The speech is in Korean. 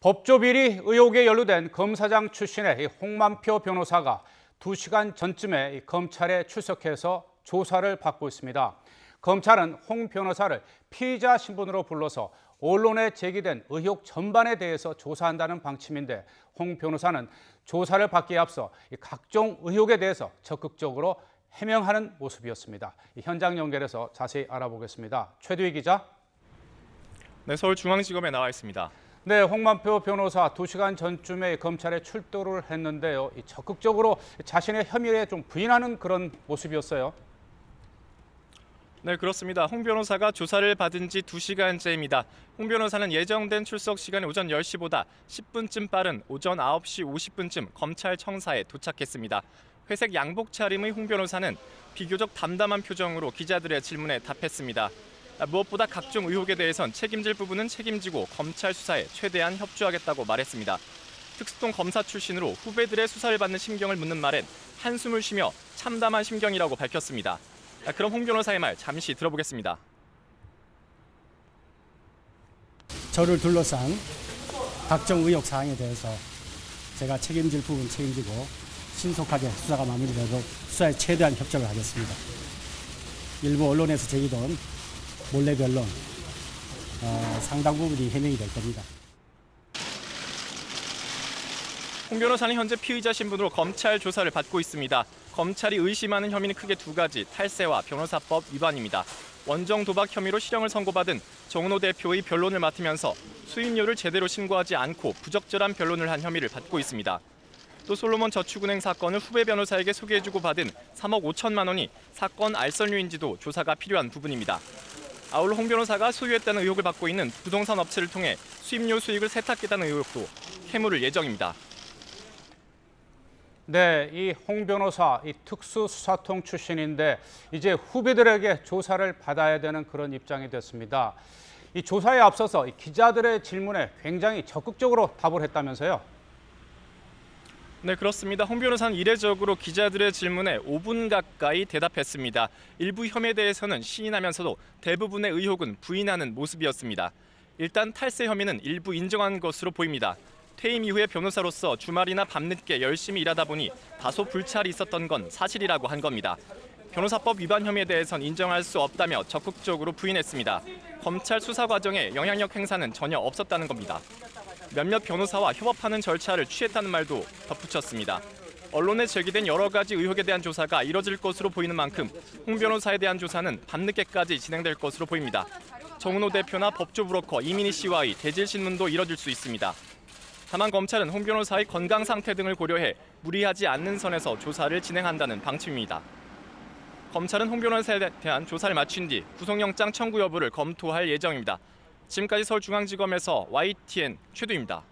법조비리 의혹에 연루된 검사장 출신의 홍만표 변호사가 2시간 전쯤에 검찰에 출석해서 조사를 받고 있습니다. 검찰은 홍 변호사를 피의자 신분으로 불러서 언론에 제기된 의혹 전반에 대해서 조사한다는 방침인데, 홍 변호사는 조사를 받기에 앞서 각종 의혹에 대해서 적극적으로 해명하는 모습이었습니다. 현장 연결해서 자세히 알아보겠습니다. 최두희 기자. 네, 서울중앙지검에 나와 있습니다. 네, 홍만표 변호사 2시간 전쯤에 검찰에 출두를 했는데요. 적극적으로 자신의 혐의에 좀 부인하는 그런 모습이었어요. 네, 그렇습니다. 홍 변호사가 조사를 받은 지 2시간째입니다. 홍 변호사는 예정된 출석 시간이 오전 10시보다 10분쯤 빠른 오전 9시 50분쯤 검찰청사에 도착했습니다. 회색 양복 차림의 홍 변호사는 비교적 담담한 표정으로 기자들의 질문에 답했습니다. 무엇보다 각종 의혹에 대해선 책임질 부분은 책임지고 검찰 수사에 최대한 협조하겠다고 말했습니다. 특수통 검사 출신으로 후배들의 수사를 받는 심경을 묻는 말엔 한숨을 쉬며 참담한 심경이라고 밝혔습니다. 그럼 홍 변호사의 말 잠시 들어보겠습니다. 저를 둘러싼 각종 의혹 사항에 대해서 제가 책임질 부분 책임지고 신속하게 수사가 마무리되도록 수사에 최대한 협조를 하겠습니다. 일부 언론에서 제기된 몰래 변론 상당 부분이 해명이 될 겁니다. 홍 변호사는 현재 피의자 신분으로 검찰 조사를 받고 있습니다. 검찰이 의심하는 혐의는 크게 2가지, 탈세와 변호사법 위반입니다. 원정 도박 혐의로 실형을 선고받은 정은호 대표의 변론을 맡으면서 수임료를 제대로 신고하지 않고 부적절한 변론을 한 혐의를 받고 있습니다. 또 솔로몬 저축은행 사건을 후배 변호사에게 소개해주고 받은 3억 5천만 원이 사건 알선료인지도 조사가 필요한 부분입니다. 아울러 홍 변호사가 소유했다는 의혹을 받고 있는 부동산 업체를 통해 수임료 수익을 세탁했다는 의혹도 캐물을 예정입니다. 네, 이 홍 변호사 특수수사통 출신인데 이제 후배들에게 조사를 받아야 되는 그런 입장이 됐습니다. 이 조사에 앞서서 기자들의 질문에 굉장히 적극적으로 답을 했다면서요? 네, 그렇습니다. 홍 변호사는 이례적으로 기자들의 질문에 5분 가까이 대답했습니다. 일부 혐의에 대해서는 시인하면서도 대부분의 의혹은 부인하는 모습이었습니다. 일단 탈세 혐의는 일부 인정한 것으로 보입니다. 퇴임 이후에 변호사로서 주말이나 밤늦게 열심히 일하다 보니 다소 불찰이 있었던 건 사실이라고 한 겁니다. 변호사법 위반 혐의에 대해선 인정할 수 없다며 적극적으로 부인했습니다. 검찰 수사 과정에 영향력 행사는 전혀 없었다는 겁니다. 몇몇 변호사와 협업하는 절차를 취했다는 말도 덧붙였습니다. 언론에 제기된 여러 가지 의혹에 대한 조사가 이뤄질 것으로 보이는 만큼 홍 변호사에 대한 조사는 밤늦게까지 진행될 것으로 보입니다. 정은호 대표나 법조 브로커 이민희 씨와의 대질 신문도 이뤄질 수 있습니다. 다만 검찰은 홍 변호사의 건강 상태 등을 고려해 무리하지 않는 선에서 조사를 진행한다는 방침입니다. 검찰은 홍 변호사에 대한 조사를 마친 뒤 구속영장 청구 여부를 검토할 예정입니다. 지금까지 서울중앙지검에서 YTN 최두입니다.